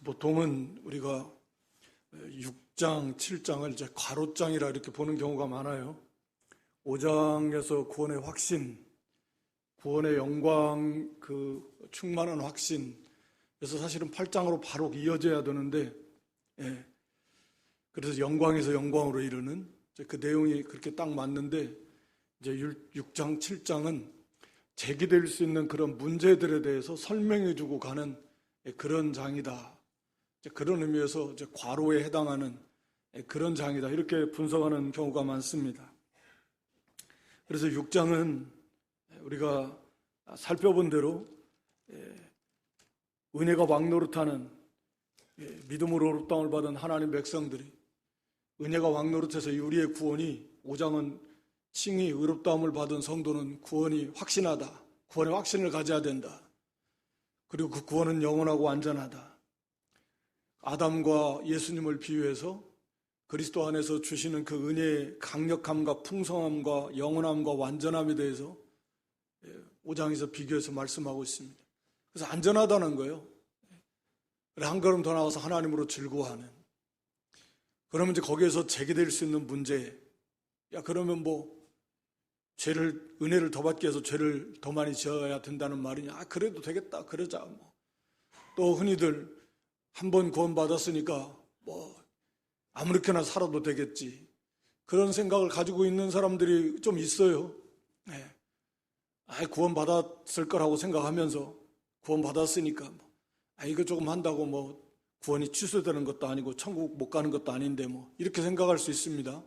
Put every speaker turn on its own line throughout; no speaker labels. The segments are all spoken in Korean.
보통은 우리가 6장, 7장을 이제 괄호장이라 이렇게 보는 경우가 많아요. 5장에서 구원의 확신, 구원의 영광, 그 충만한 확신. 그래서 사실은 8장으로 바로 이어져야 되는데, 그래서 영광에서 영광으로 이르는 그 내용이 그렇게 딱 맞는데, 이제 6장, 7장은 제기될 수 있는 그런 문제들에 대해서 설명해주고 가는 그런 장이다. 그런 의미에서 이제 괄호에 해당하는 그런 장이다. 이렇게 분석하는 경우가 많습니다. 그래서 6장은 우리가 살펴본 대로 은혜가 왕노릇하는 믿음으로 의롭다함을 받은 하나님 백성들이 은혜가 왕노릇해서 우리의 구원이 5장은 칭의 의롭다함을 받은 성도는 구원이 확신하다. 구원의 확신을 가져야 된다. 그리고 그 구원은 영원하고 완전하다. 아담과 예수님을 비유해서 그리스도 안에서 주시는 그 은혜의 강력함과 풍성함과 영원함과 완전함에 대해서 5장에서 비교해서 말씀하고 있습니다. 그래서 안전하다는 거예요. 한 걸음 더 나아가서 하나님으로 즐거워하는. 그러면 이제 거기에서 제기될 수 있는 문제, 그러면 은혜를 더 받기 위해서 죄를 더 많이 지어야 된다는 말이냐. 그래도 되겠다. 그러자. 또 흔히들 한 번 구원받았으니까 아무렇게나 살아도 되겠지. 그런 생각을 가지고 있는 사람들이 좀 있어요. 구원받았을 거라고 생각하면서 구원받았으니까 이거 조금 한다고 구원이 취소되는 것도 아니고 천국 못 가는 것도 아닌데 이렇게 생각할 수 있습니다.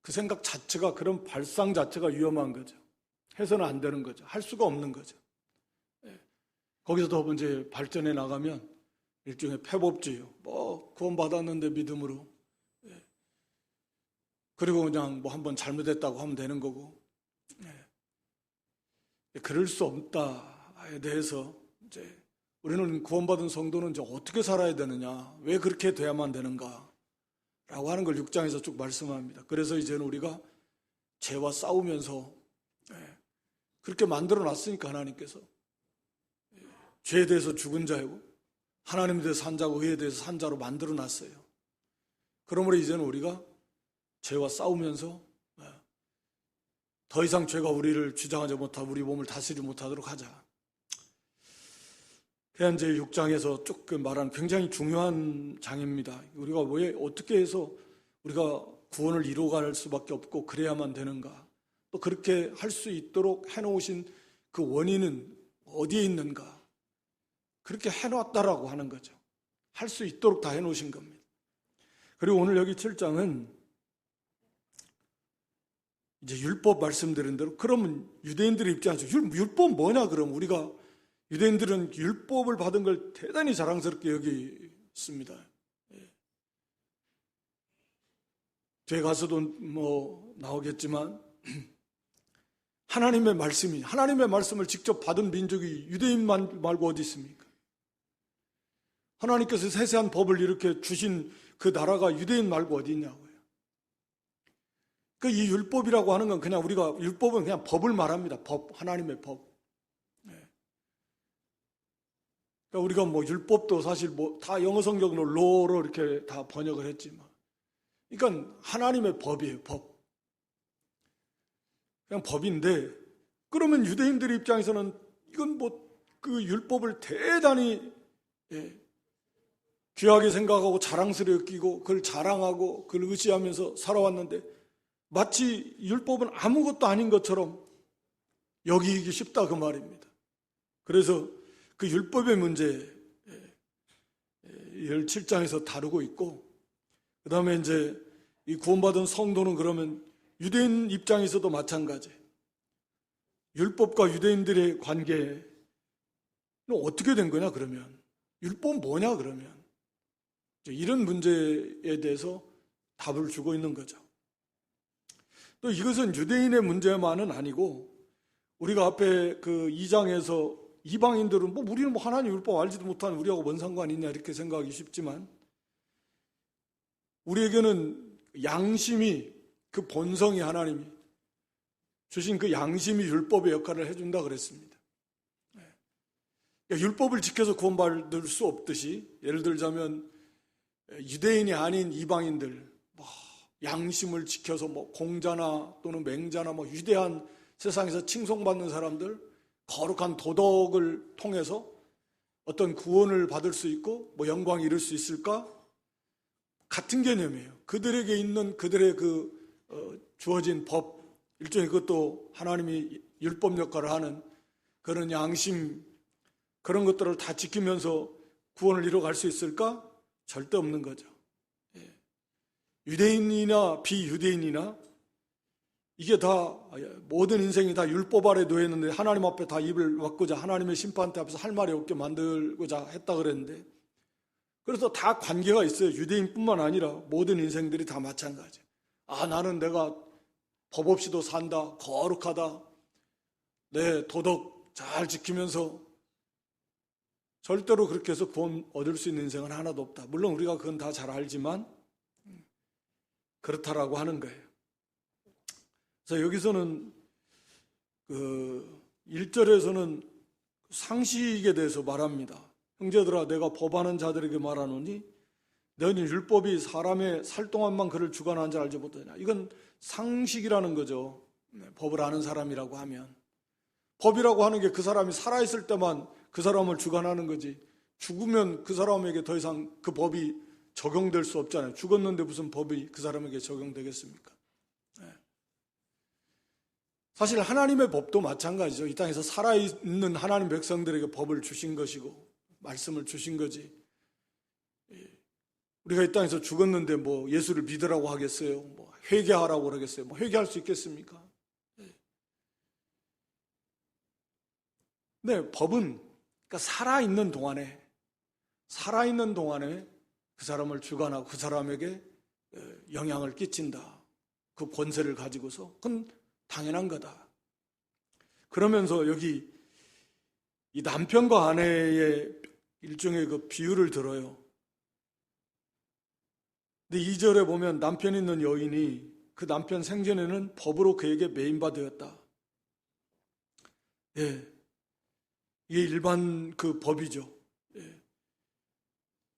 그 생각 자체가, 그런 발상 자체가 위험한 거죠. 해서는 안 되는 거죠. 할 수가 없는 거죠. 거기서 더 이제 발전해 나가면 일종의 패법주의요. 구원받았는데 믿음으로. 그리고 그냥 한번 잘못했다고 하면 되는 거고. 그럴 수 없다에 대해서 이제 우리는 구원받은 성도는 이제 어떻게 살아야 되느냐, 왜 그렇게 돼야만 되는가 라고 하는 걸 6장에서 쭉 말씀합니다. 그래서 이제는 우리가 죄와 싸우면서 그렇게 만들어 놨으니까 하나님께서 죄에 대해서 죽은 자이고 하나님에 대해서 산 자고 의에 대해서 산 자로 만들어 놨어요. 그러므로 이제는 우리가 죄와 싸우면서 더 이상 죄가 우리를 주장하지 못하고 우리 몸을 다스리지 못하도록 하자. 그냥 이제 6장에서 조금 말하는 굉장히 중요한 장입니다. 우리가 왜 어떻게 해서 우리가 구원을 이루어갈 수밖에 없고 그래야만 되는가? 또 그렇게 할 수 있도록 해놓으신 그 원인은 어디에 있는가? 그렇게 해놨다라고 하는 거죠. 할 수 있도록 다 해놓으신 겁니다. 그리고 오늘 여기 7장은 이제 율법 말씀드린 대로, 그러면 유대인들의 입장에서 율법 뭐냐? 그럼 우리가 유대인들은 율법을 받은 걸 대단히 자랑스럽게 여기있습니다. 뒤에 가서도 나오겠지만 하나님의 말씀을 직접 받은 민족이 유대인만 말고 어디 있습니까? 하나님께서 세세한 법을 이렇게 주신 그 나라가 유대인 말고 어디 있냐고요. 이 율법이라고 하는 건 그냥 율법은 그냥 법을 말합니다. 하나님의 법. 그러니까 우리가 율법도 사실 다 영어 성경으로 로로 이렇게 다 번역을 했지만, 그러니까 하나님의 법이에요, 법. 그냥 법인데, 그러면 유대인들의 입장에서는 이건 그 율법을 대단히 귀하게 생각하고 자랑스럽게 여기고 그걸 자랑하고 그걸 의지하면서 살아왔는데 마치 율법은 아무것도 아닌 것처럼 여기기 쉽다 그 말입니다. 그래서 그 율법의 문제 17장에서 다루고 있고, 그 다음에 이제 이 구원받은 성도는 그러면 유대인 입장에서도 마찬가지. 율법과 유대인들의 관계는 어떻게 된 거냐 그러면, 율법은 뭐냐 그러면, 이런 문제에 대해서 답을 주고 있는 거죠. 또 이것은 유대인의 문제만은 아니고, 우리가 앞에 그 2장에서 이방인들은 우리는 하나님 율법 알지도 못하는 우리하고 뭔 상관이 있냐 이렇게 생각하기 쉽지만, 우리에게는 양심이, 그 본성이 하나님이 주신 그 양심이 율법의 역할을 해준다 그랬습니다. 그러니까 율법을 지켜서 구원받을 수 없듯이, 예를 들자면 유대인이 아닌 이방인들, 양심을 지켜서 공자나 또는 맹자나 위대한 세상에서 칭송받는 사람들, 거룩한 도덕을 통해서 어떤 구원을 받을 수 있고 영광을 이룰 수 있을까? 같은 개념이에요. 그들에게 있는 그들의 주어진 법, 일종의 그것도 하나님이 율법 역할을 하는 그런 양심, 그런 것들을 다 지키면서 구원을 이뤄갈 수 있을까? 절대 없는 거죠. 유대인이나 비유대인이나 이게 다 모든 인생이 다 율법 아래 놓여 있는데 하나님 앞에 다 입을 막고자 하나님의 심판대 앞에서 할 말이 없게 만들고자 했다 그랬는데, 그래서 다 관계가 있어요. 유대인뿐만 아니라 모든 인생들이 다 마찬가지. 나는 내가 법 없이도 산다, 거룩하다, 내 도덕 잘 지키면서, 절대로 그렇게 해서 구원 얻을 수 있는 인생은 하나도 없다. 물론 우리가 그건 다 잘 알지만 그렇다라고 하는 거예요. 그래서 여기서는 1절에서는 상식에 대해서 말합니다. 형제들아, 내가 법하는 자들에게 말하노니 너희는 율법이 사람의 살 동안만 그를 주관하는 줄 알지 못하냐. 이건 상식이라는 거죠. 법을 아는 사람이라고 하면. 법이라고 하는 게 그 사람이 살아있을 때만 그 사람을 주관하는 거지, 죽으면 그 사람에게 더 이상 그 법이 적용될 수 없잖아요. 죽었는데 무슨 법이 그 사람에게 적용되겠습니까? 사실 하나님의 법도 마찬가지죠. 이 땅에서 살아있는 하나님 백성들에게 법을 주신 것이고 말씀을 주신 거지, 우리가 이 땅에서 죽었는데 예수를 믿으라고 하겠어요? 회개하라고 그러겠어요? 회개할 수 있겠습니까? 네, 법은 그러니까 살아있는 동안에 그 사람을 주관하고 그 사람에게 영향을 끼친다. 그 권세를 가지고서. 그건 당연한 거다. 그러면서 여기 이 남편과 아내의 일종의 그 비유를 들어요. 근데 2절에 보면 남편이 있는 여인이 그 남편 생전에는 법으로 그에게 매인바 되었다. 예. 이게 일반 그 법이죠.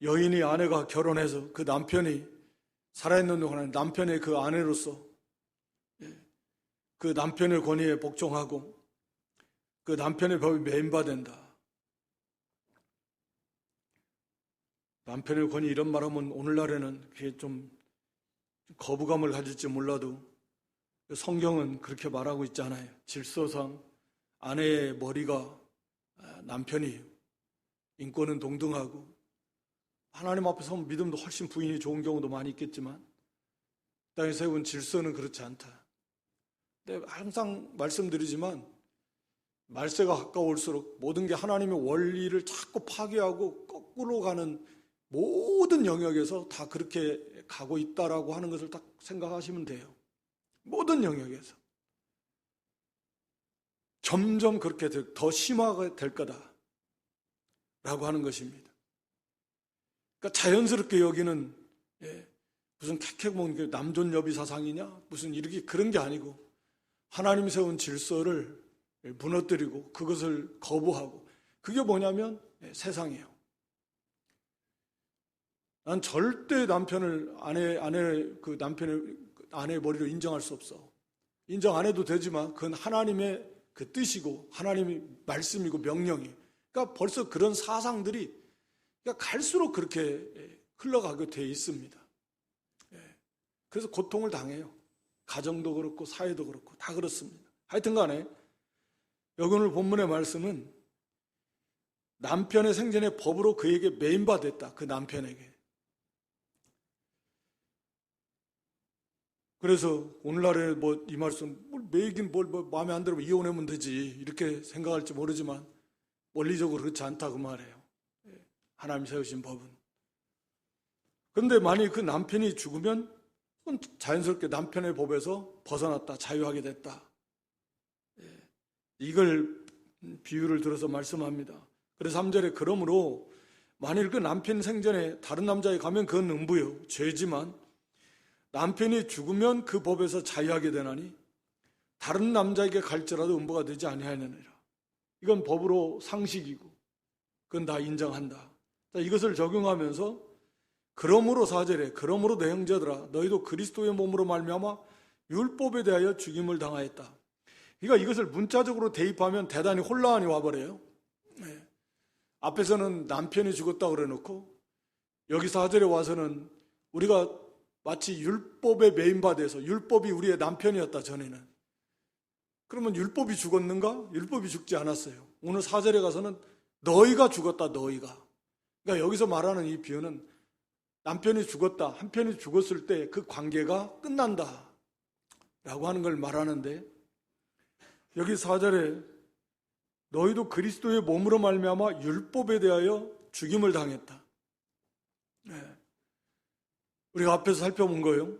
여인이 아내가 결혼해서 그 남편이 살아있는 동안에 남편의 그 아내로서 그 남편의 권위에 복종하고 그 남편의 법이 매인바된다. 남편의 권위, 이런 말하면 오늘날에는 그게 좀 거부감을 가질지 몰라도 성경은 그렇게 말하고 있잖아요. 질서상 아내의 머리가 남편이에요. 인권은 동등하고 하나님 앞에서 믿음도 훨씬 부인이 좋은 경우도 많이 있겠지만 땅에 세운 질서는 그렇지 않다. 근데 항상 말씀드리지만 말세가 가까울수록 모든 게 하나님의 원리를 자꾸 파괴하고 거꾸로 가는 모든 영역에서 다 그렇게 가고 있다라고 하는 것을 딱 생각하시면 돼요. 모든 영역에서 점점 그렇게 더 심화가 될 거다라고 하는 것입니다. 그러니까 자연스럽게 여기는 무슨 캐캐먹는 남존여비 사상이냐 무슨 이렇게 그런 게 아니고 하나님이 세운 질서를 무너뜨리고 그것을 거부하고, 그게 뭐냐면 세상이에요. 난 절대 남편을 아내의 머리로 인정할 수 없어. 인정 안 해도 되지만 그건 하나님의 그 뜻이고 하나님의 말씀이고 명령이. 그러니까 벌써 그런 사상들이 그러니까 갈수록 그렇게 흘러가게 돼 있습니다. 그래서 고통을 당해요. 가정도 그렇고 사회도 그렇고 다 그렇습니다. 하여튼 간에 여기 오늘 본문의 말씀은 남편의 생전에 법으로 그에게 매인받았다. 그 남편에게. 그래서 오늘날에 이 말씀 매이긴 마음에 안 들면 이혼하면 되지 이렇게 생각할지 모르지만 원리적으로 그렇지 않다 그 말이에요. 하나님 세우신 법은. 그런데 만약 그 남편이 죽으면 자연스럽게 남편의 법에서 벗어났다, 자유하게 됐다. 이걸 비유를 들어서 말씀합니다. 그래서 3절에 그러므로 만일 그 남편 생전에 다른 남자에 가면 그건 음부요, 죄지만 남편이 죽으면 그 법에서 자유하게 되나니 다른 남자에게 갈지라도 음부가 되지 아니하느니라. 이건 법으로 상식이고 그건 다 인정한다. 자, 이것을 적용하면서 그러므로 4절에 그러므로 내 형제들아 너희도 그리스도의 몸으로 말미암아 율법에 대하여 죽임을 당하였다. 그러니까 이것을 문자적으로 대입하면 대단히 혼란이 와버려요. 네. 앞에서는 남편이 죽었다고 그래놓고 여기 4절에 와서는 우리가 마치 율법에 매인받아서 율법이 우리의 남편이었다 전에는. 그러면 율법이 죽었는가? 율법이 죽지 않았어요. 오늘 4절에 가서는 너희가 죽었다 너희가. 그러니까 여기서 말하는 이 비유는 남편이 죽었다 한편이 죽었을 때 그 관계가 끝난다 라고 하는 걸 말하는데 여기 4절에 너희도 그리스도의 몸으로 말미암아 율법에 대하여 죽임을 당했다. 네. 우리가 앞에서 살펴본 거예요.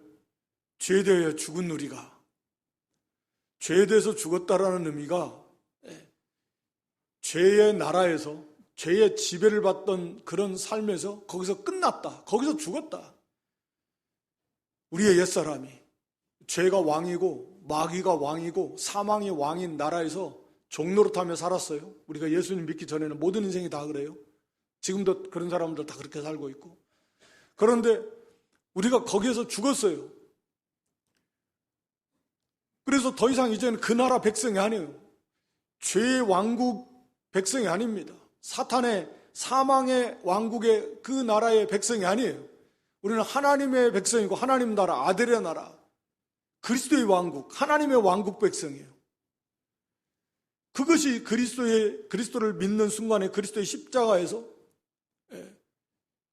죄에 대하여 죽은 우리가 죄에 대해서 죽었다라는 의미가 죄의 나라에서 죄의 지배를 받던 그런 삶에서 거기서 끝났다. 거기서 죽었다. 우리의 옛사람이 죄가 왕이고 마귀가 왕이고 사망이 왕인 나라에서 종노릇하며 살았어요. 우리가 예수님 믿기 전에는 모든 인생이 다 그래요. 지금도 그런 사람들 다 그렇게 살고 있고. 그런데 우리가 거기에서 죽었어요. 그래서 더 이상 이제는 그 나라 백성이 아니에요. 죄의 왕국 백성이 아닙니다. 사탄의 사망의 왕국의 그 나라의 백성이 아니에요. 우리는 하나님의 백성이고 하나님 나라, 아들의 나라, 그리스도의 왕국, 하나님의 왕국 백성이에요. 그것이 그리스도를 믿는 순간에 그리스도의 십자가에서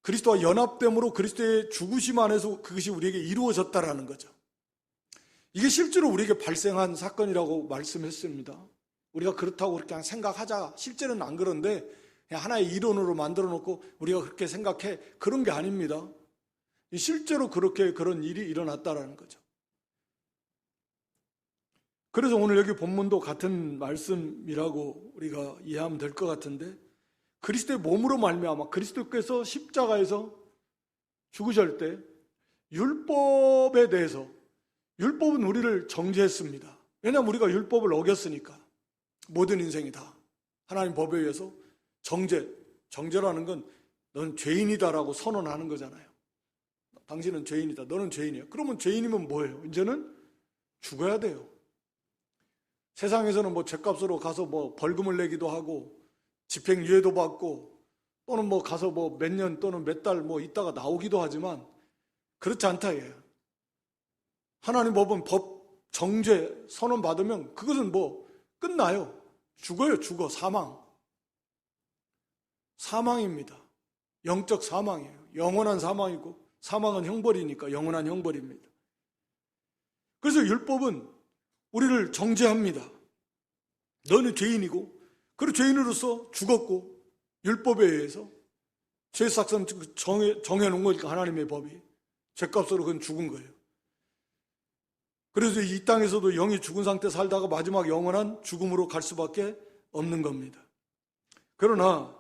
그리스도와 연합됨으로 그리스도의 죽으심 안에서 그것이 우리에게 이루어졌다라는 거죠. 이게 실제로 우리에게 발생한 사건이라고 말씀했습니다. 우리가 그렇다고 그렇게 생각하자. 실제는 안 그런데 그냥 하나의 이론으로 만들어 놓고 우리가 그렇게 생각해. 그런 게 아닙니다. 실제로 그렇게 그런 일이 일어났다라는 거죠. 그래서 오늘 여기 본문도 같은 말씀이라고 우리가 이해하면 될 것 같은데 그리스도의 몸으로 말미암아 그리스도께서 십자가에서 죽으실 때 율법에 대해서 율법은 우리를 정죄했습니다. 왜냐하면 우리가 율법을 어겼으니까 모든 인생이 다 하나님 법에 의해서 정죄라는 건 넌 죄인이다라고 선언하는 거잖아요. 당신은 죄인이다. 너는 죄인이야. 그러면 죄인이면 뭐예요? 이제는 죽어야 돼요. 세상에서는 뭐 죄값으로 가서 뭐 벌금을 내기도 하고 집행유예도 받고 또는 뭐 가서 뭐 몇 년 또는 몇 달 뭐 있다가 나오기도 하지만 그렇지 않다 얘예요. 하나님 법은 법 정죄 선언 받으면 그것은 뭐 끝나요. 죽어요. 죽어. 사망입니다. 영적 사망이에요. 영원한 사망이고 사망은 형벌이니까 영원한 형벌입니다. 그래서 율법은 우리를 정죄합니다. 너는 죄인이고 그리고 죄인으로서 죽었고 율법에 의해서 죄삭선 정해놓은 거니까 하나님의 법이 죄값으로 그건 죽은 거예요. 그래서 이 땅에서도 영이 죽은 상태 살다가 마지막 영원한 죽음으로 갈 수밖에 없는 겁니다. 그러나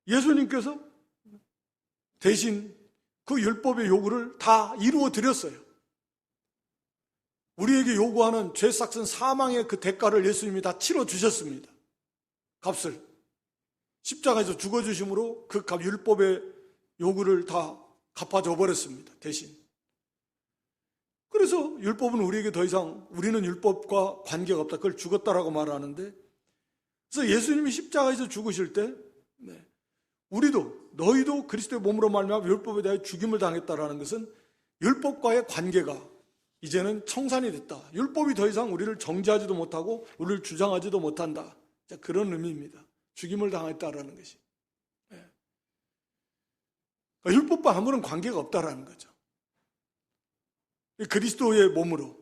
예수님께서 대신 그 율법의 요구를 다 이루어 드렸어요. 우리에게 요구하는 죄삭선 사망의 그 대가를 예수님이 다 치러 주셨습니다. 값을 십자가에서 죽어주심으로 그 율법의 요구를 다 갚아줘 버렸습니다. 대신. 그래서 율법은 우리에게 더 이상 우리는 율법과 관계가 없다. 그걸 죽었다라고 말하는데 그래서 예수님이 십자가에서 죽으실 때 너희도 그리스도의 몸으로 말미암아 율법에 대해 죽임을 당했다라는 것은 율법과의 관계가 이제는 청산이 됐다. 율법이 더 이상 우리를 정죄하지도 못하고 우리를 주장하지도 못한다. 그런 의미입니다. 죽임을 당했다라는 것이. 그러니까 율법과 아무런 관계가 없다라는 거죠. 그리스도의 몸으로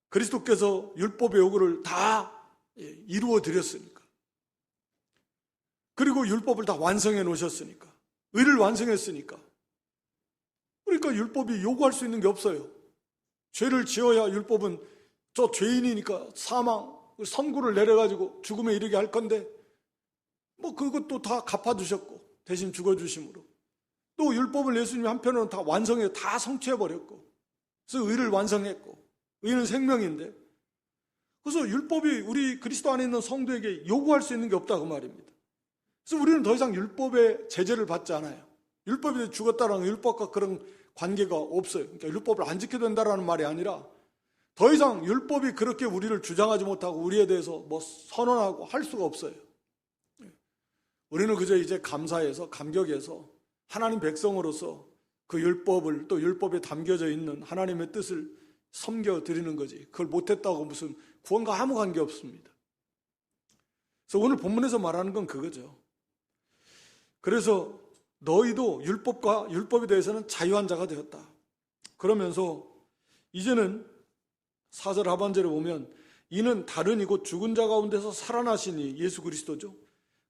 그리스도께서 율법의 요구를 다 이루어 드렸으니까. 그리고 율법을 다 완성해 놓으셨으니까. 의를 완성했으니까. 그러니까 율법이 요구할 수 있는 게 없어요. 죄를 지어야 율법은 저 죄인이니까 사망, 선고를 내려가지고 죽음에 이르게 할 건데 뭐 그것도 다 갚아주셨고 대신 죽어주심으로 또 율법을 예수님이 한편으로는 다 완성해 다 성취해버렸고 그래서 의를 완성했고 의는 생명인데 그래서 율법이 우리 그리스도 안에 있는 성도에게 요구할 수 있는 게 없다 그 말입니다. 그래서 우리는 더 이상 율법의 제재를 받지 않아요. 율법이 죽었다라는 율법과 그런 관계가 없어요. 그러니까 율법을 안 지켜야 된다라는 말이 아니라 더 이상 율법이 그렇게 우리를 주장하지 못하고 우리에 대해서 뭐 선언하고 할 수가 없어요. 우리는 그저 이제 감사해서 감격해서 하나님 백성으로서 그 율법을 또 율법에 담겨져 있는 하나님의 뜻을 섬겨드리는 거지. 그걸 못했다고 무슨 구원과 아무 관계 없습니다. 그래서 오늘 본문에서 말하는 건 그거죠. 그래서 너희도 율법에 대해서는 자유한 자가 되었다. 그러면서 이제는 4절 하반절에 보면 이는 다른 이곳 죽은 자 가운데서 살아나시니 예수 그리스도죠.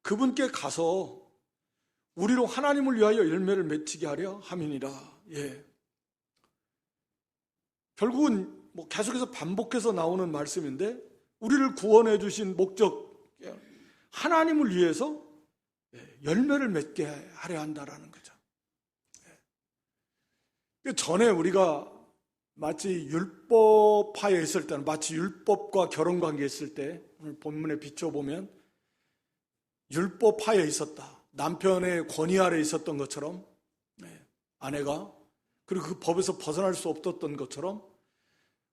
그분께 가서 우리로 하나님을 위하여 열매를 맺히게 하려 함이니라. 예. 결국은 뭐 계속해서 반복해서 나오는 말씀인데 우리를 구원해 주신 목적, 하나님을 위해서 열매를 맺게 하려 한다라는 거죠. 전에 우리가 마치 율법하에 있을 때는 마치 율법과 결혼관계에 있을 때 오늘 본문에 비춰보면 율법하에 있었다. 남편의 권위 아래 있었던 것처럼 아내가 그리고 그 법에서 벗어날 수 없었던 것처럼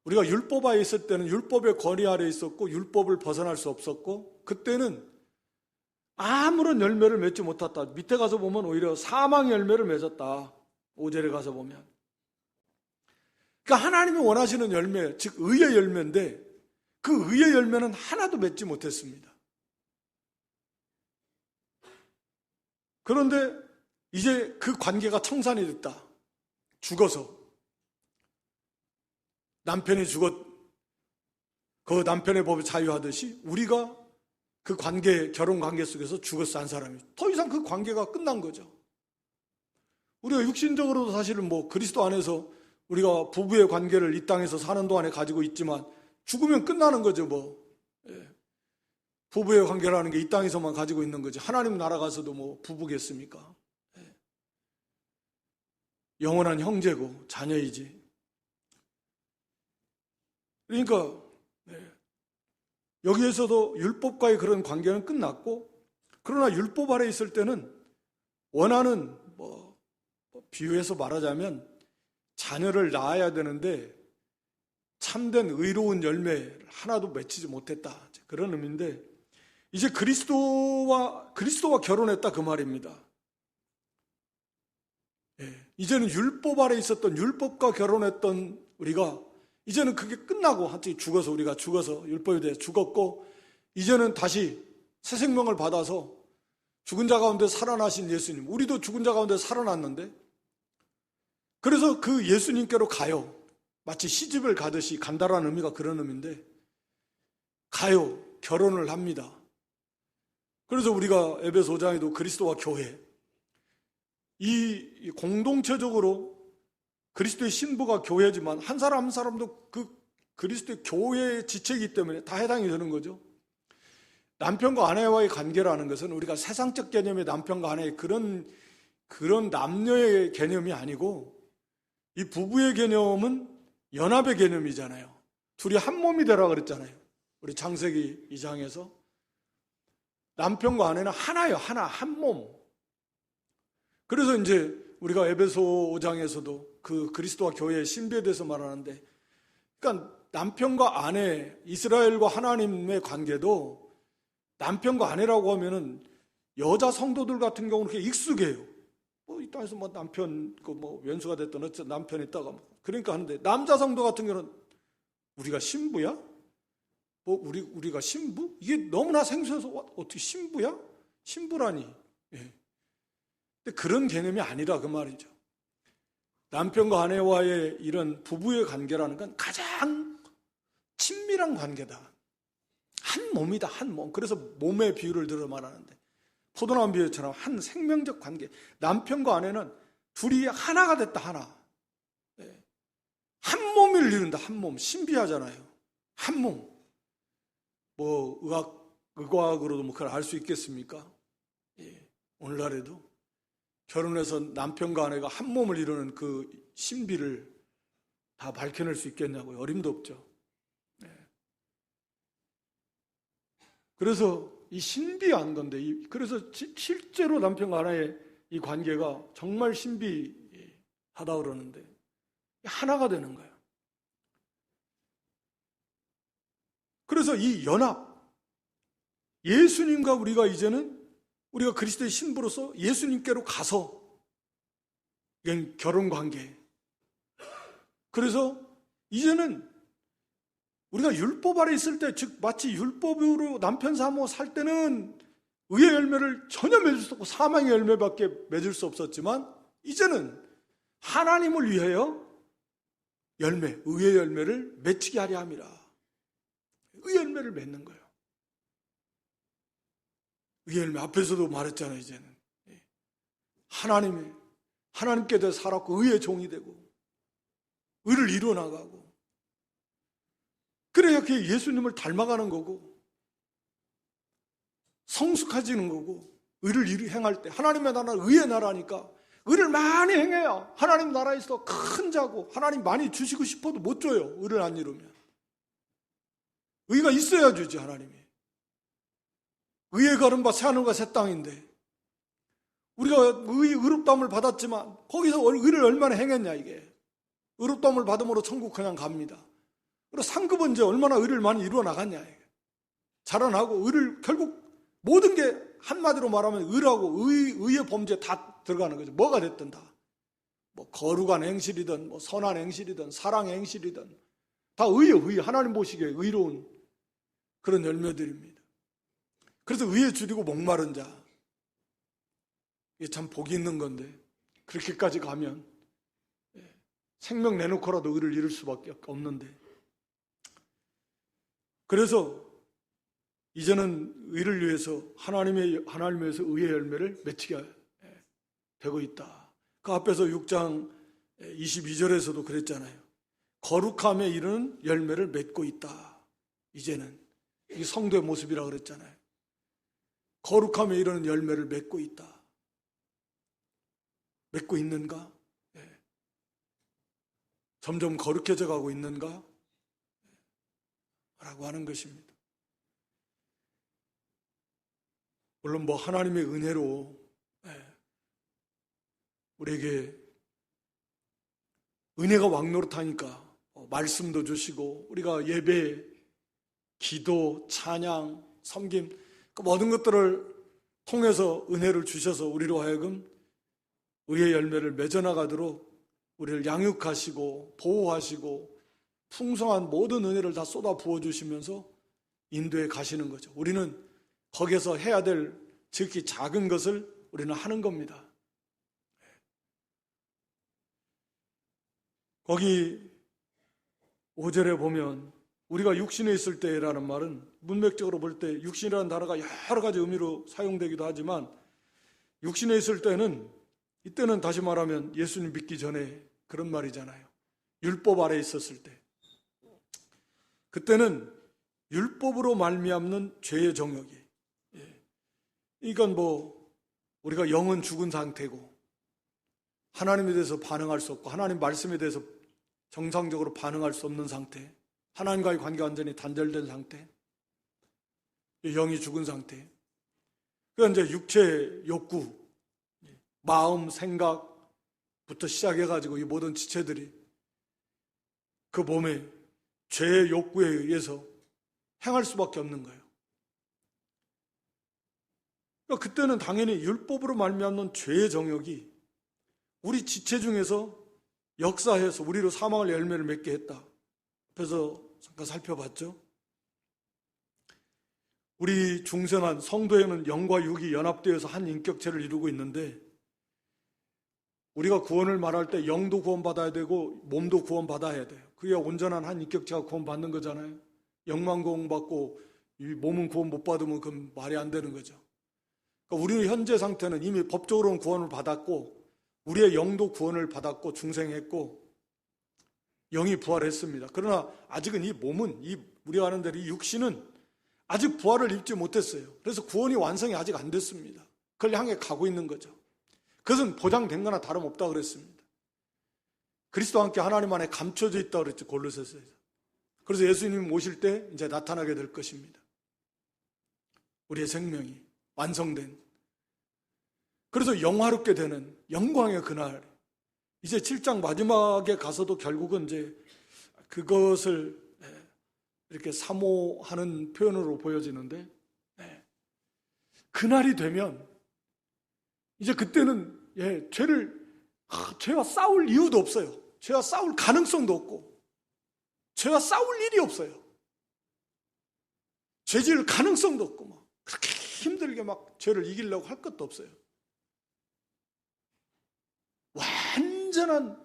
우리가 율법하에 있을 때는 율법의 권위 아래 있었고 율법을 벗어날 수 없었고 그때는 아무런 열매를 맺지 못했다. 밑에 가서 보면 오히려 사망의 열매를 맺었다. 5절에 가서 보면. 그러니까 하나님이 원하시는 열매, 즉 의의 열매인데 그 의의 열매는 하나도 맺지 못했습니다. 그런데 이제 그 관계가 청산이 됐다. 죽어서. 남편이 그 남편의 법에 자유하듯이 우리가 그 결혼 관계 속에서 죽었어 한 사람이. 더 이상 그 관계가 끝난 거죠. 우리가 육신적으로도 사실은 뭐 그리스도 안에서 우리가 부부의 관계를 이 땅에서 사는 동안에 가지고 있지만 죽으면 끝나는 거죠 뭐. 부부의 관계라는 게 이 땅에서만 가지고 있는 거지. 하나님 나라 가서도 뭐 부부겠습니까? 영원한 형제고 자녀이지. 그러니까 여기에서도 율법과의 그런 관계는 끝났고 그러나 율법 아래 있을 때는 원하는 비유해서 말하자면 자녀를 낳아야 되는데 참된 의로운 열매 하나도 맺히지 못했다. 그런 의미인데 이제 그리스도와 결혼했다 그 말입니다. 이제는 율법 아래 있었던 율법과 결혼했던 우리가 이제는 그게 끝나고 우리가 죽어서 율법에 대해 죽었고 이제는 다시 새 생명을 받아서 죽은 자 가운데 살아나신 예수님, 우리도 죽은 자 가운데 살아났는데 그래서 그 예수님께로 가요. 마치 시집을 가듯이 간다라는 의미가 그런 의미인데 가요. 결혼을 합니다. 그래서 우리가 에베소 5장에도 그리스도와 교회 이 공동체적으로 그리스도의 신부가 교회지만 한 사람 한 사람도 그 그리스도의 교회의 지체이기 때문에 다 해당이 되는 거죠. 남편과 아내와의 관계라는 것은 우리가 세상적 개념의 남편과 아내의 그런 남녀의 개념이 아니고 이 부부의 개념은 연합의 개념이잖아요. 둘이 한 몸이 되라 그랬잖아요. 우리 창세기 2장에서 남편과 아내는 하나예요. 한 몸. 그래서 이제 우리가 에베소 5장에서도 그 그리스도와 교회의 신비에 대해서 말하는데 그러니까 남편과 아내, 이스라엘과 하나님의 관계도 남편과 아내라고 하면은 여자 성도들 같은 경우는 그게 익숙해요. 이 땅에서 남편, 왼수가 됐든 어쨌든 남편이 있다가 그러니까 하는데 남자 성도 같은 경우는 우리가 신부야? 우리가 신부? 이게 너무나 생소해서 어떻게 신부야? 신부라니. 근데 그런 개념이 아니라 그 말이죠. 남편과 아내와의 이런 부부의 관계라는 건 가장 친밀한 관계다. 한 몸이다, 한 몸. 그래서 몸의 비유를 들어 말하는데 포도나무 비유처럼 한 생명적 관계. 남편과 아내는 둘이 하나가 됐다, 하나. 한 몸을 이룬다, 한 몸. 신비하잖아요. 한 몸. 의과학으로도 그걸 알 수 있겠습니까? 오늘날에도 결혼해서 남편과 아내가 한 몸을 이루는 그 신비를 다 밝혀낼 수 있겠냐고요. 어림도 없죠. 그래서 이 신비한 건데, 그래서 실제로 남편과 하나의 이 관계가 정말 신비하다 그러는데 하나가 되는 거예요. 그래서 이 연합, 예수님과 우리가 이제는 우리가 그리스도의 신부로서 예수님께로 가서 이건 결혼 관계. 그래서 이제는 우리가 율법 아래 있을 때, 즉 마치 율법으로 남편 사모 살 때는 의의 열매를 전혀 맺을 수 없고 사망의 열매밖에 맺을 수 없었지만, 이제는 하나님을 위하여 의의 열매를 맺히게 하려 함이라. 의의 열매를 맺는 거예요. 의의 열매, 앞에서도 말했잖아요. 이제는 하나님께 대해 살았고 의의 종이 되고 의를 이루어나가고, 그래야 그게 예수님을 닮아가는 거고 성숙해지는 거고, 의를 행할 때 하나님의 나라는 의의 나라니까 의를 많이 행해야 하나님 나라에서 큰 자고, 하나님 많이 주시고 싶어도 못 줘요. 의를 안 이루면. 의가 있어야 주지. 하나님이 의의 걸음 바 새하늘과 새 땅인데, 우리가 의롭다함을 받았지만 거기서 의를 얼마나 행했냐. 이게 의롭다함을 받음으로 천국 그냥 갑니다. 그리고 상급은 이제 얼마나 의를 많이 이루어 나갔냐. 자라나고 의를, 결국 모든 게 한마디로 말하면 의라고 의의 범죄에 다 들어가는 거죠. 뭐가 됐든 다. 뭐 거룩한 행실이든 뭐 선한 행실이든 사랑의 행실이든 다 의. 하나님 보시기에 의로운 그런 열매들입니다. 그래서 의에 줄이고 목마른 자, 이게 참 복이 있는 건데, 그렇게까지 가면 생명 내놓고라도 의를 이룰 수밖에 없는데, 그래서 이제는 의를 위해서 하나님을 위해서 의의 열매를 맺히게 되고 있다. 그 앞에서 6장 22절에서도 그랬잖아요. 거룩함에 이르는 열매를 맺고 있다. 이제는 이 성도의 모습이라고 그랬잖아요. 거룩함에 이르는 열매를 맺고 있다. 맺고 있는가? 점점 거룩해져 가고 있는가? 라고 하는 것입니다. 물론 뭐 하나님의 은혜로 우리에게 은혜가 왕노릇하니까 말씀도 주시고, 우리가 예배, 기도, 찬양, 섬김, 그 모든 것들을 통해서 은혜를 주셔서 우리로 하여금 의의 열매를 맺어나가도록 우리를 양육하시고 보호하시고 풍성한 모든 은혜를 다 쏟아 부어주시면서 인도해 가시는 거죠. 우리는 거기에서 해야 될 지극히 작은 것을 우리는 하는 겁니다. 거기 5절에 보면 우리가 육신에 있을 때라는 말은 문맥적으로 볼 때 육신이라는 단어가 여러 가지 의미로 사용되기도 하지만, 육신에 있을 때는, 이때는 다시 말하면 예수님 믿기 전에 그런 말이잖아요. 율법 아래 있었을 때, 그때는 율법으로 말미암는 죄의 정욕이, 이건 뭐 우리가 영은 죽은 상태고 하나님에 대해서 반응할 수 없고 하나님 말씀에 대해서 정상적으로 반응할 수 없는 상태, 하나님과의 관계가 완전히 단절된 상태, 영이 죽은 상태. 그러니까 이제 육체 욕구, 마음, 생각부터 시작해가지고 이 모든 지체들이 그 몸에 죄의 욕구에 의해서 행할 수밖에 없는 거예요. 그러니까 그때는 당연히 율법으로 말미암는 죄의 정욕이 우리 지체 중에서 역사해서 우리로 사망을 열매를 맺게 했다. 그래서 잠깐 살펴봤죠. 우리 중생한 성도에는 영과 육이 연합되어서 한 인격체를 이루고 있는데, 우리가 구원을 말할 때 영도 구원받아야 되고 몸도 구원받아야 돼요. 그게 온전한 한 인격체가 구원받는 거잖아요. 영만 구원받고 이 몸은 구원 못 받으면 그건 말이 안 되는 거죠. 그러니까 우리의 현재 상태는 이미 법적으로는 구원을 받았고 우리의 영도 구원을 받았고 중생했고 영이 부활했습니다. 그러나 아직은 이 몸은, 우리가 아는 대로 이 육신은 아직 부활을 입지 못했어요. 그래서 구원이 완성이 아직 안 됐습니다. 그걸 향해 가고 있는 거죠. 그것은 보장된 거나 다름없다 그랬습니다. 그리스도와 함께 하나님 안에 감춰져 있다고 그랬죠. 골로새서에서. 그래서 예수님이 오실 때 이제 나타나게 될 것입니다. 우리의 생명이 완성된, 그래서 영화롭게 되는 영광의 그날, 이제 7장 마지막에 가서도 결국은 이제 그것을 이렇게 사모하는 표현으로 보여지는데, 그날이 되면 이제 그때는 죄와 싸울 이유도 없어요. 죄와 싸울 가능성도 없고 죄와 싸울 일이 없어요. 죄 지을 가능성도 없고 막 그렇게 힘들게 막 죄를 이기려고 할 것도 없어요. 완전한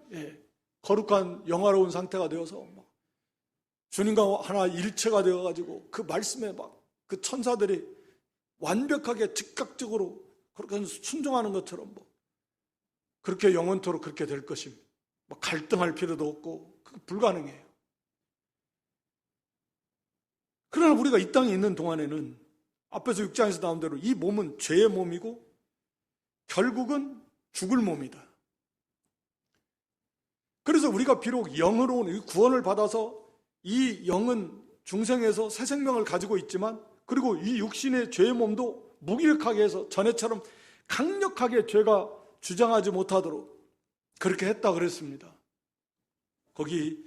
거룩한 영화로운 상태가 되어서 막 주님과 하나 일체가 되어가지고 그 말씀에 막 그 천사들이 완벽하게 즉각적으로 그렇게 순종하는 것처럼 뭐 그렇게 영원토록 그렇게 될 것입니다. 뭐 갈등할 필요도 없고 불가능해요. 그러나 우리가 이 땅에 있는 동안에는 앞에서 6장에서 나온 대로 이 몸은 죄의 몸이고 결국은 죽을 몸이다. 그래서 우리가 비록 영으로 구원을 받아서 이 영은 중생에서 새 생명을 가지고 있지만, 그리고 이 육신의 죄의 몸도 무기력하게 해서 전에처럼 강력하게 죄가 주장하지 못하도록 그렇게 했다 그랬습니다. 거기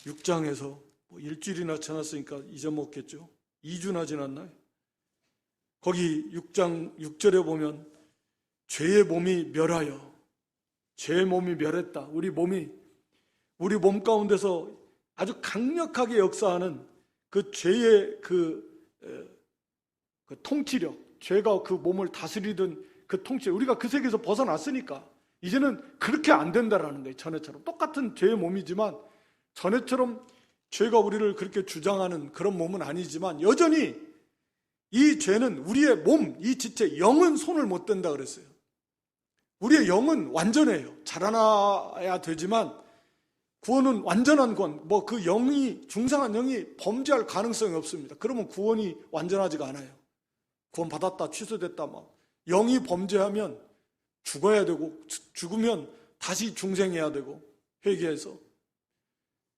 6장에서 뭐 일주일이나 지났으니까 잊어먹겠죠. 2주나 지났나요? 거기 6장 6절에 보면 죄의 몸이 멸하여, 죄의 몸이 멸했다. 우리 몸 가운데서 아주 강력하게 역사하는 그 죄의 그 통치력, 죄가 그 몸을 다스리던 그 통치력, 우리가 그 세계에서 벗어났으니까 이제는 그렇게 안 된다라는 거예요. 전에처럼 똑같은 죄의 몸이지만 전에처럼 죄가 우리를 그렇게 주장하는 그런 몸은 아니지만 여전히 이 죄는 우리의 몸, 이 지체, 영은 손을 못 댄다 그랬어요. 우리의 영은 완전해요. 자라나야 되지만 구원은 완전한 구원, 그 영이, 중상한 영이 범죄할 가능성이 없습니다. 그러면 구원이 완전하지가 않아요. 구원 받았다, 취소됐다, 영이 범죄하면 죽어야 되고, 죽으면 다시 중생해야 되고, 회개해서.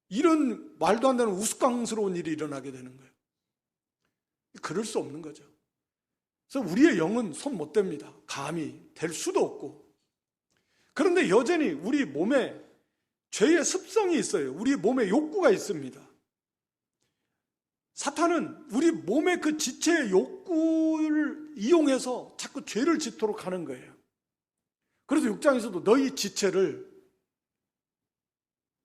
이런 말도 안 되는 우스꽝스러운 일이 일어나게 되는 거예요. 그럴 수 없는 거죠. 그래서 우리의 영은 손 못 댑니다. 감히 될 수도 없고. 그런데 여전히 우리 몸에 죄의 습성이 있어요. 우리 몸에 욕구가 있습니다. 사탄은 우리 몸의 그 지체의 욕구를 이용해서 자꾸 죄를 짓도록 하는 거예요. 그래서 6장에서도 너희 지체를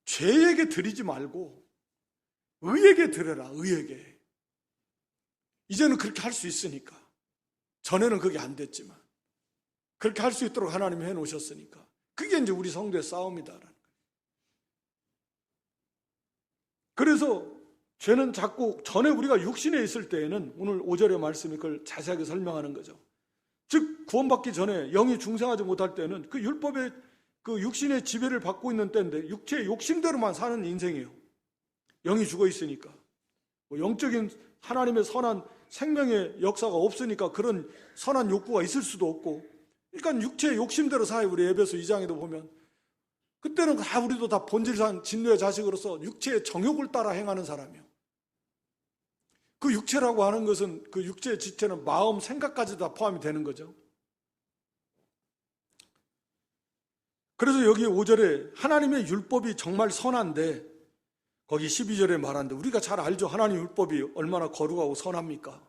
죄에게 드리지 말고 의에게 드려라, 의에게. 이제는 그렇게 할 수 있으니까. 전에는 그게 안 됐지만 그렇게 할 수 있도록 하나님이 해놓으셨으니까. 그게 이제 우리 성도의 싸움이다라는 거예요. 그래서 죄는 자꾸 전에 우리가 육신에 있을 때에는, 오늘 5절의 말씀이 그걸 자세하게 설명하는 거죠. 즉 구원받기 전에 영이 중생하지 못할 때는 그 율법의 그 육신의 지배를 받고 있는 때인데 육체의 욕심대로만 사는 인생이에요. 영이 죽어 있으니까. 영적인 하나님의 선한 생명의 역사가 없으니까 그런 선한 욕구가 있을 수도 없고, 그러니까 육체의 욕심대로 살아요. 우리 에베소 2장에도 보면 그때는 우리도 다 본질상 진노의 자식으로서 육체의 정욕을 따라 행하는 사람이에요. 그 육체라고 하는 것은, 그 육체의 지체는 마음, 생각까지 다 포함이 되는 거죠. 그래서 여기 5절에 하나님의 율법이 정말 선한데, 거기 12절에 말하는데 우리가 잘 알죠. 하나님 율법이 얼마나 거룩하고 선합니까?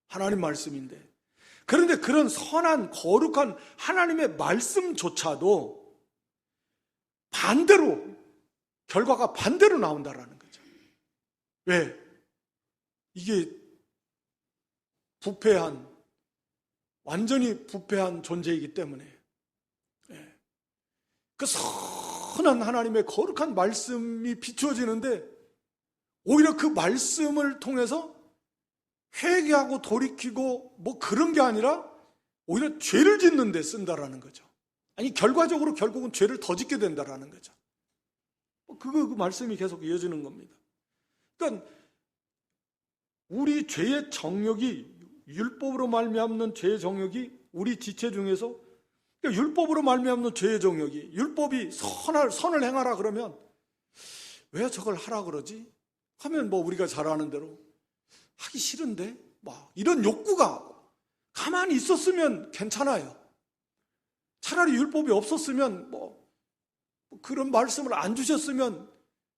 하나님 말씀인데. 그런데 그런 선한 거룩한 하나님의 말씀조차도 반대로, 결과가 반대로 나온다라는 거죠. 왜? 이게 완전히 부패한 존재이기 때문에. 그 선한 하나님의 거룩한 말씀이 비추어지는데 오히려 그 말씀을 통해서 회개하고 돌이키고 그런 게 아니라 오히려 죄를 짓는 데 쓴다라는 거죠. 아니, 결과적으로 결국은 죄를 더 짓게 된다라는 거죠. 그 말씀이 계속 이어지는 겁니다. 그러니까 우리 죄의 정욕이, 율법으로 말미암는 죄의 정욕이 우리 지체 중에서, 그러니까 율법으로 말미암는 죄의 정욕이, 율법이 선을 행하라 그러면 왜 저걸 하라 그러지? 하면 우리가 잘 아는 대로 하기 싫은데 이런 욕구가 가만히 있었으면 괜찮아요. 차라리 율법이 없었으면 그런 말씀을 안 주셨으면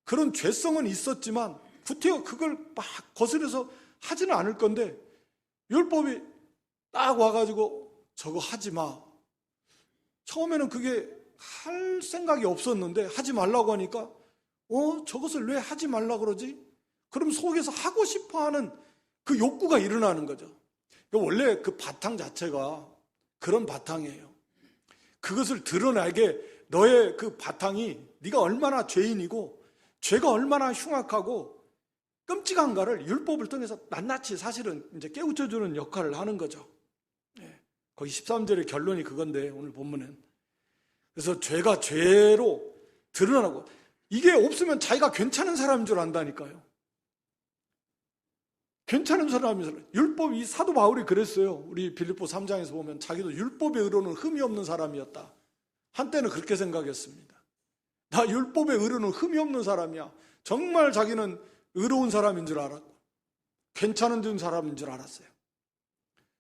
그런 죄성은 있었지만 구태여 그걸 막 거스려서 하지는 않을 건데 율법이 딱 와가지고 저거 하지 마. 처음에는 그게 할 생각이 없었는데 하지 말라고 하니까 저것을 왜 하지 말라 그러지? 그럼 속에서 하고 싶어하는 그 욕구가 일어나는 거죠. 원래 그 바탕 자체가 그런 바탕이에요. 그것을 드러나게 너의 그 바탕이 네가 얼마나 죄인이고 죄가 얼마나 흉악하고 끔찍한가를 율법을 통해서 낱낱이 사실은 이제 깨우쳐주는 역할을 하는 거죠. 거기 13절의 결론이 그건데 오늘 본문은. 그래서 죄가 죄로 드러나고 이게 없으면 자기가 괜찮은 사람인 줄 안다니까요. 괜찮은 사람이잖아요. 율법이 사도 바울이 그랬어요. 우리 빌립보 3장에서 보면 자기도 율법의 의로는 흠이 없는 사람이었다. 한때는 그렇게 생각했습니다. 나 율법의 의로는 흠이 없는 사람이야. 정말 자기는 의로운 사람인 줄 알았고 괜찮은 사람인 줄 알았어요.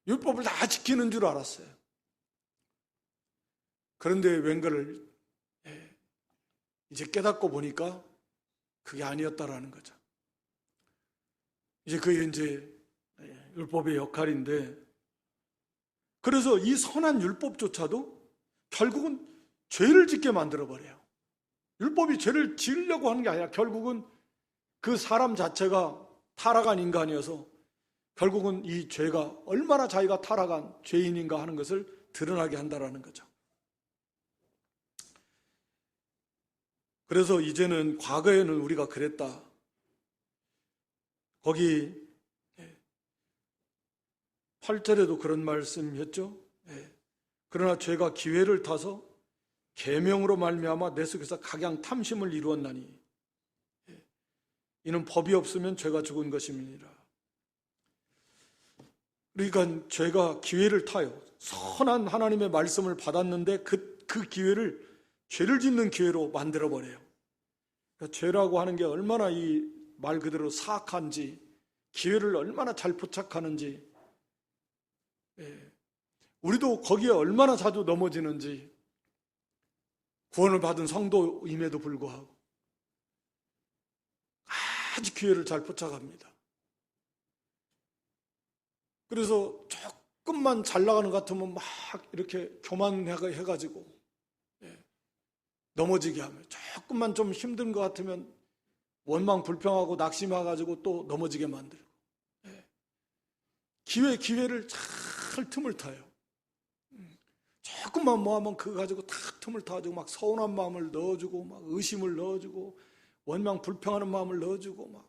율법을 다 지키는 줄 알았어요. 그런데 웬가를 이제 깨닫고 보니까 그게 아니었다라는 거죠. 이제 그게 이제 율법의 역할인데, 그래서 이 선한 율법조차도 결국은 죄를 짓게 만들어버려요. 율법이 죄를 지으려고 하는 게 아니라 결국은 그 사람 자체가 타락한 인간이어서 결국은 이 죄가 얼마나 자기가 타락한 죄인인가 하는 것을 드러나게 한다라는 거죠. 그래서 이제는 과거에는 우리가 그랬다. 거기 8절에도 그런 말씀이었죠. 그러나 죄가 기회를 타서 계명으로 말미암아 내 속에서 각양 탐심을 이루었나니 이는 법이 없으면 죄가 죽은 것임이니라. 그러니까 죄가 기회를 타요. 선한 하나님의 말씀을 받았는데 그 기회를 죄를 짓는 기회로 만들어버려요. 그러니까 죄라고 하는 게 얼마나 이 말 그대로 사악한지, 기회를 얼마나 잘 포착하는지, 우리도 거기에 얼마나 자주 넘어지는지, 구원을 받은 성도임에도 불구하고 아주 기회를 잘 포착합니다. 그래서 조금만 잘 나가는 것 같으면 막 이렇게 교만해가지고 넘어지게 하며, 조금만 좀 힘든 것 같으면 원망 불평하고 낙심해가지고 또 넘어지게 만들고, 기회를 잘 틈을 타요. 조금만 뭐 하면 그거 가지고 다 틈을 타가지고 막 서운한 마음을 넣어주고 막 의심을 넣어주고 원망 불평하는 마음을 넣어주고 막,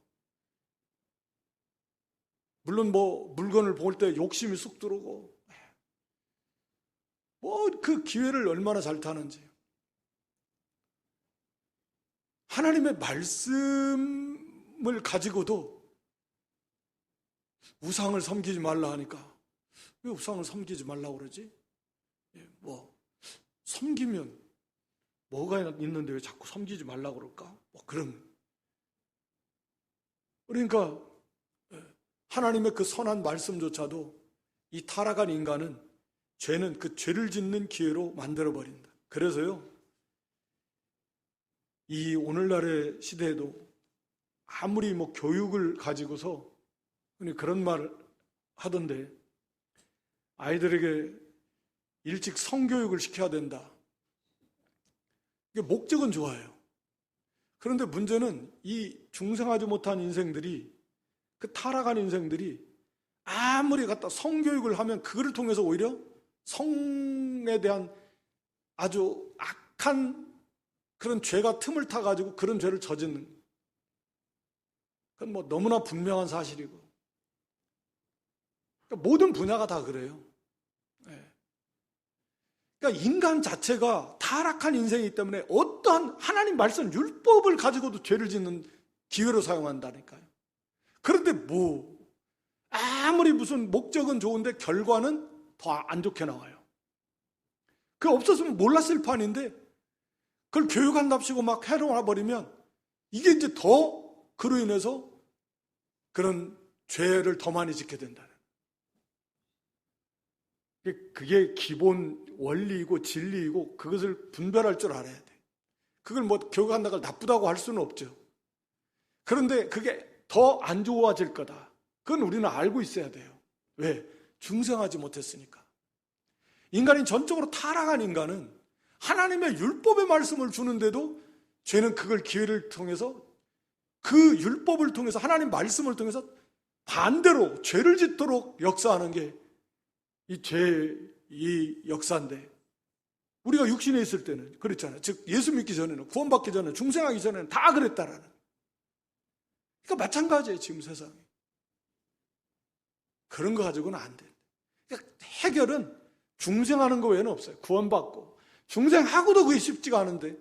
물론 뭐 물건을 볼 때 욕심이 쑥 들어오고 뭐 그 기회를 얼마나 잘 타는지. 하나님의 말씀을 가지고도 우상을 섬기지 말라 하니까 왜 우상을 섬기지 말라고 그러지? 섬기면 뭐가 있는데 왜 자꾸 섬기지 말라고 그럴까? 그런. 그러니까 하나님의 그 선한 말씀조차도 이 타락한 인간은 죄는 그 죄를 짓는 기회로 만들어버린다. 그래서요, 이 오늘날의 시대에도 아무리 교육을 가지고서 그런 말을 하던데, 아이들에게 일찍 성교육을 시켜야 된다. 이게 목적은 좋아요. 그런데 문제는 이 중생하지 못한 인생들이, 그 타락한 인생들이 아무리 갖다 성교육을 하면 그거를 통해서 오히려 성에 대한 아주 악한 그런 죄가 틈을 타가지고 그런 죄를 저지르는, 그건 너무나 분명한 사실이고, 그러니까 모든 분야가 다 그래요. 그러니까 인간 자체가 타락한 인생이기 때문에 어떠한 하나님 말씀 율법을 가지고도 죄를 짓는 기회로 사용한다니까요. 그런데 아무리 무슨 목적은 좋은데 결과는 더 안 좋게 나와요. 그게 없었으면 몰랐을 판인데 그걸 교육한답시고 막 해놓아 버리면 이게 이제 더 그로 인해서 그런 죄를 더 많이 짓게 된다는. 그게 기본 원리이고 진리이고 그것을 분별할 줄 알아야 돼. 그걸 뭐 교육한다고 나쁘다고 할 수는 없죠. 그런데 그게 더 안 좋아질 거다. 그건 우리는 알고 있어야 돼요. 왜? 중생하지 못했으니까. 인간이 전적으로 타락한 인간은 하나님의 율법의 말씀을 주는데도 죄는 그걸 기회를 통해서 그 율법을 통해서 하나님 말씀을 통해서 반대로 죄를 짓도록 역사하는 게 이 역사인데 우리가 육신에 있을 때는 그랬잖아요. 즉 예수 믿기 전에는 구원받기 전에 중생하기 전에는 다 그랬다라는. 그러니까 마찬가지예요. 지금 세상에. 그런 거 가지고는 안 돼. 그러니까 해결은 중생하는 거 외에는 없어요. 구원받고 중생하고도 그게 쉽지가 않은데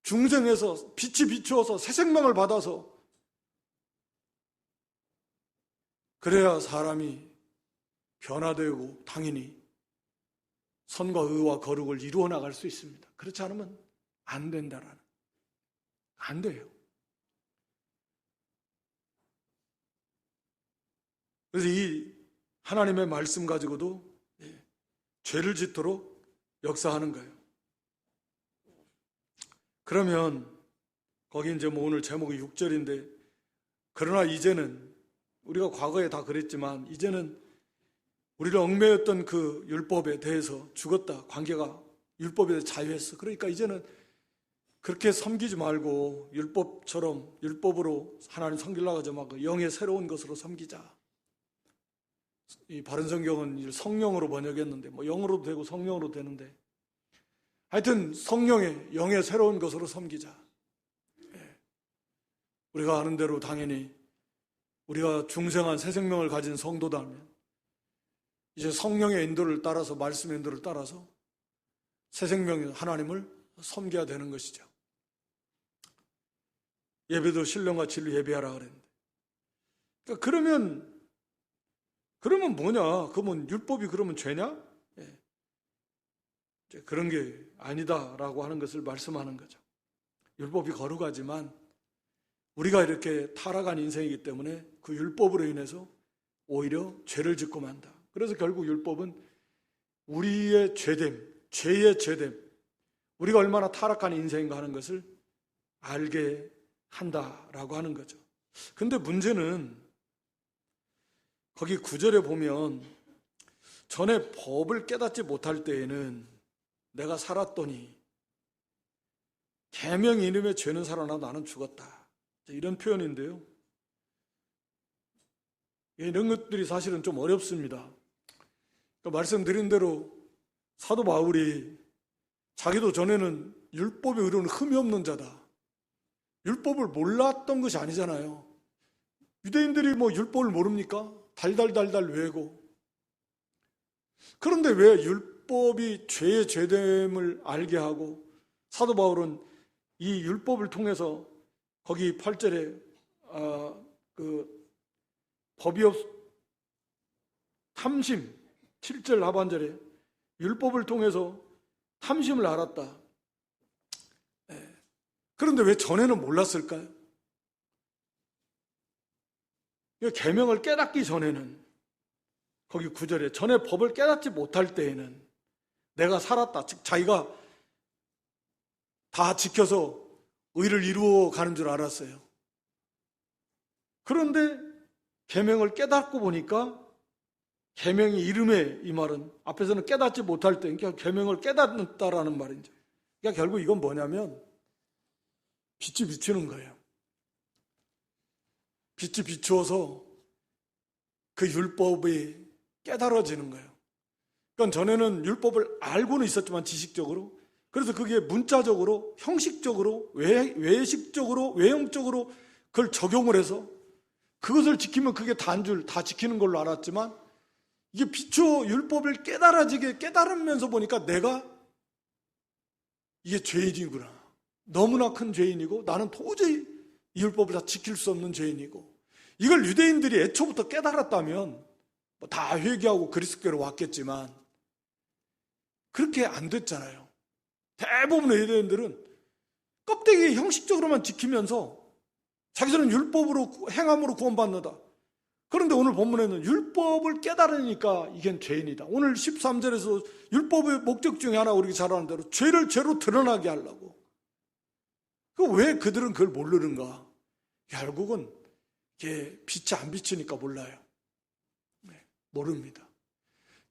중생에서 빛이 비추어서 새 생명을 받아서 그래야 사람이 변화되고 당연히 선과 의와 거룩을 이루어 나갈 수 있습니다. 그렇지 않으면 안 된다라는. 안 돼요. 그래서 이 하나님의 말씀 가지고도 죄를 짓도록 역사하는 거예요. 그러면 거기 이제 뭐 오늘 제목이 6절인데 그러나 이제는 우리가 과거에 다 그랬지만 이제는 우리를 얽매였던 그 율법에 대해서 죽었다. 관계가 율법에 대해서 자유했어. 그러니까 이제는 그렇게 섬기지 말고 율법처럼 율법으로 하나님 섬기려고 하지 말고 영의 새로운 것으로 섬기자. 이 바른 성경은 성령으로 번역했는데 뭐 영으로도 되고 성령으로도 되는데 하여튼 성령의 영의 새로운 것으로 섬기자. 우리가 아는 대로 당연히 우리가 중생한 새 생명을 가진 성도다면 이제 성령의 인도를 따라서 말씀의 인도를 따라서 새 생명의 하나님을 섬겨야 되는 것이죠. 예배도 신령과 진리 예배하라 그랬는데 그러니까 그러면 뭐냐? 그러면 율법이 그러면 죄냐? 그런 게 아니다라고 하는 것을 말씀하는 거죠. 율법이 거룩하지만 우리가 이렇게 타락한 인생이기 때문에 그 율법으로 인해서 오히려 죄를 짓고 만다. 그래서 결국 율법은 우리의 죄됨, 죄의 죄됨, 우리가 얼마나 타락한 인생인가 하는 것을 알게 한다라고 하는 거죠. 근데 문제는 거기 9절에 보면 전에 법을 깨닫지 못할 때에는 내가 살았더니 계명 이름의 죄는 살아나 나는 죽었다. 이런 표현인데요. 이런 것들이 사실은 좀 어렵습니다. 그러니까 말씀드린 대로 사도 바울이 자기도 전에는 율법에 의로는 흠이 없는 자다. 율법을 몰랐던 것이 아니잖아요. 유대인들이 뭐 율법을 모릅니까? 달달달달 외고. 그런데 왜 율법이 죄의 죄됨을 알게 하고 사도 바울은 이 율법을 통해서 거기 8절에 법이 탐심 7절 하반절에 율법을 통해서 탐심을 알았다. 그런데 왜 전에는 몰랐을까요? 계명을 깨닫기 전에는 거기 9절에 전에 법을 깨닫지 못할 때에는 내가 살았다. 즉 자기가 다 지켜서 의를 이루어 가는 줄 알았어요. 그런데 계명을 깨닫고 보니까 계명의 이름에 이 말은 앞에서는 깨닫지 못할 때 그러니까 계명을 깨닫는다라는 말이죠. 그러니까 결국 이건 뭐냐면 빛이 비추는 거예요. 빛이 비추어서 그 율법이 깨달아지는 거예요. 그러니까 전에는 율법을 알고는 있었지만 지식적으로 그래서 그게 문자적으로 형식적으로 외식적으로 외형적으로 그걸 적용을 해서 그것을 지키면 그게 단줄 다 지키는 걸로 알았지만 이게 비추어 율법을 깨달으면서 보니까 내가 이게 죄인이구나. 너무나 큰 죄인이고 나는 도저히 이 율법을 다 지킬 수 없는 죄인이고 이걸 유대인들이 애초부터 깨달았다면 다 회개하고 그리스도께로 왔겠지만 그렇게 안 됐잖아요. 대부분의 유대인들은 껍데기 형식적으로만 지키면서 자기들은 율법으로 행함으로 구원받는다. 그런데 오늘 본문에는 율법을 깨달으니까 이겐 죄인이다. 오늘 13절에서 율법의 목적 중에 하나 우리가 잘 아는 대로 죄를 죄로 드러나게 하려고. 왜 그들은 그걸 모르는가? 결국은 이게 빛이 안 비치니까 몰라요. 모릅니다.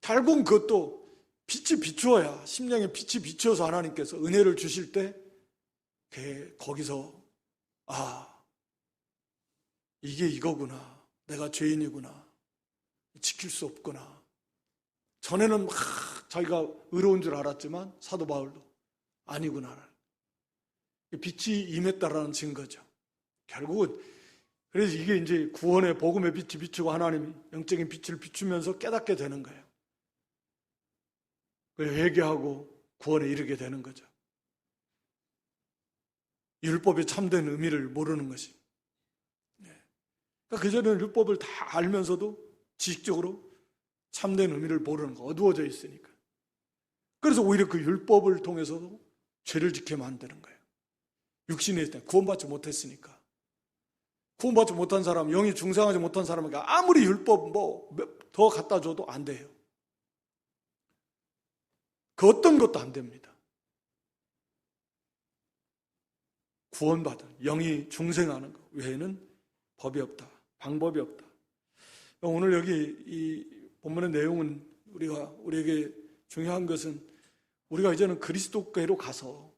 결국은 그것도 빛이 비추어야, 심령에 빛이 비추어서 하나님께서 은혜를 주실 때 거기서 이게 이거구나. 내가 죄인이구나. 지킬 수 없구나. 전에는 자기가 의로운 줄 알았지만 사도 바울도 아니구나. 빛이 임했다라는 증거죠. 결국은 그래서 이게 이제 구원의 복음의 빛이 비추고 하나님이 영적인 빛을 비추면서 깨닫게 되는 거예요. 회개하고 구원에 이르게 되는 거죠. 율법의 참된 의미를 모르는 것이. 그러니까 그전에는 율법을 다 알면서도 지식적으로 참된 의미를 모르는 거, 어두워져 있으니까. 그래서 오히려 그 율법을 통해서도 죄를 지게 만드는 거예요. 육신에 있을 때 구원받지 못했으니까. 구원받지 못한 사람, 영이 중생하지 못한 사람에게 아무리 율법 더 갖다 줘도 안 돼요. 그 어떤 것도 안 됩니다. 구원받은 영이 중생하는 것 외에는 법이 없다. 방법이 없다. 오늘 여기 이 본문의 내용은 우리에게 중요한 것은 우리가 이제는 그리스도께로 가서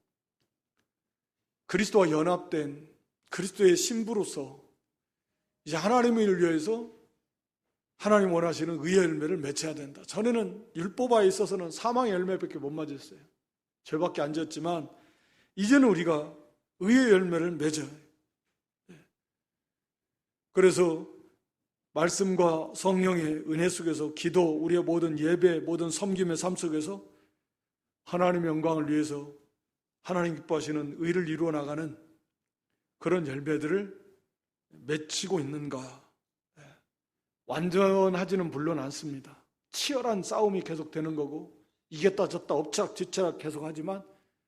그리스도와 연합된 그리스도의 신부로서 이제 하나님을 위해서 하나님 원하시는 의의 열매를 맺어야 된다. 전에는 율법화에 있어서는 사망의 열매밖에 못 맞았어요. 죄밖에 안 지었지만 이제는 우리가 의의 열매를 맺어요. 그래서 말씀과 성령의 은혜 속에서 기도, 우리의 모든 예배, 모든 섬김의 삶 속에서 하나님의 영광을 위해서 하나님 기뻐하시는 의를 이루어 나가는 그런 열매들을 맺히고 있는가? 완전하지는 물론 않습니다. 치열한 싸움이 계속되는 거고 이겼다 졌다 엎치락뒤치락 계속하지만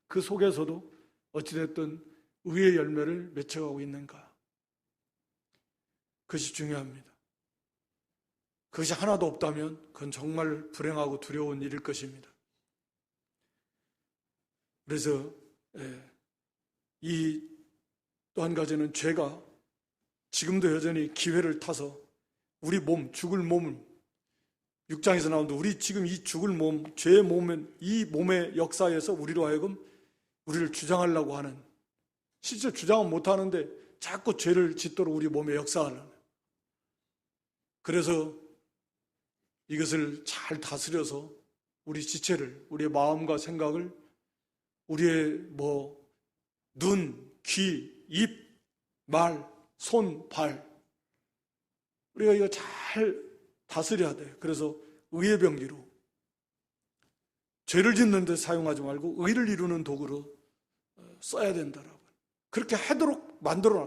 그 속에서도 어찌됐든 의의 열매를 맺혀가고 있는가? 그것이 중요합니다. 그것이 하나도 없다면 그건 정말 불행하고 두려운 일일 것입니다. 그래서 이 또 한 가지는 죄가 지금도 여전히 기회를 타서 우리 몸, 죽을 몸을 6장에서 나오는데 우리 지금 이 죽을 몸, 죄의 몸은 이 몸의 역사에서 우리로 하여금 우리를 주장하려고 하는, 실제 주장은 못하는데 자꾸 죄를 짓도록 우리 몸에 역사하려는. 그래서 이것을 잘 다스려서 우리 지체를, 우리의 마음과 생각을, 우리의 눈, 귀, 입, 말, 손, 발, 우리가 이거 잘 다스려야 돼요. 그래서 의의 병기로 죄를 짓는 데 사용하지 말고 의를 이루는 도구로 써야 된다라고. 그렇게 하도록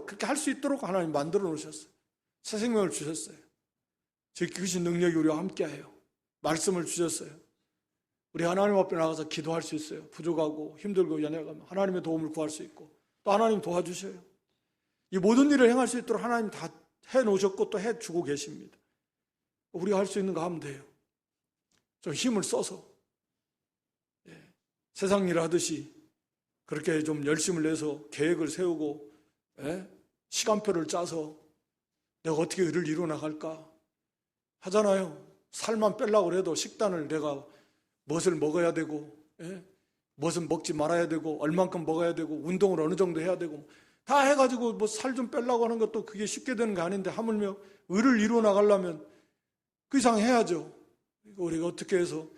그렇게 할 수 있도록 하나님 만들어 놓으셨어요. 새 생명을 주셨어요. 그것이 능력이 우리와 함께해요. 말씀을 주셨어요. 우리 하나님 앞에 나가서 기도할 수 있어요. 부족하고 힘들고 연약하면 하나님의 도움을 구할 수 있고 또 하나님 도와주셔요. 이 모든 일을 행할 수 있도록 하나님 다 해놓으셨고 또 해주고 계십니다. 우리가 할 수 있는 거 하면 돼요. 좀 힘을 써서 세상 일 하듯이 그렇게 좀 열심을 내서 계획을 세우고 시간표를 짜서 내가 어떻게 일을 이루어 나갈까 하잖아요. 살만 빼려고 해도 식단을 내가 무엇을 먹어야 되고 무엇은 먹지 말아야 되고 얼만큼 먹어야 되고 운동을 어느 정도 해야 되고 다 해가지고 살 좀 빼려고 하는 것도 그게 쉽게 되는 게 아닌데 하물며 의를 이루어 나가려면 그 이상 해야죠. 우리가 어떻게 해서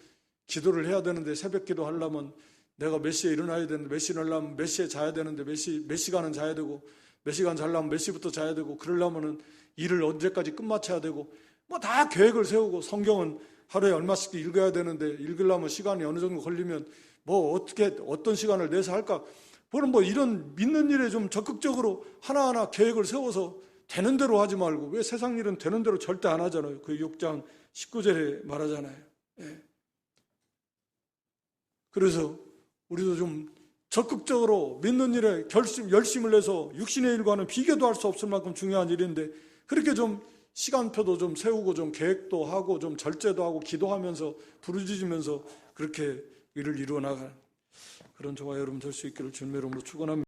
기도를 해야 되는데 새벽 기도 하려면 내가 몇 시에 일어나야 되는데 몇 시에 일어나면 몇 시에 자야 되는데 몇 시간은 자야 되고 몇 시간 자려면 몇 시부터 자야 되고 그러려면은 일을 언제까지 끝마쳐야 되고 다 계획을 세우고 성경은 하루에 얼마씩 읽어야 되는데 읽으려면 시간이 어느 정도 걸리면 어떤 시간을 내서 할까? 그럼 이런 믿는 일에 좀 적극적으로 하나하나 계획을 세워서 되는 대로 하지 말고 왜 세상 일은 되는 대로 절대 안 하잖아요. 그 6장 19절에 말하잖아요. 그래서 우리도 좀 적극적으로 믿는 일에 열심을 내서 육신의 일과는 비교도 할 수 없을 만큼 중요한 일인데 그렇게 좀 시간표도 좀 세우고 좀 계획도 하고 좀 절제도 하고 기도하면서 부르짖으면서 그렇게 일을 이루어 나갈 그런 저와 여러분 될 수 있기를 주님의 이름으로 축원합니다.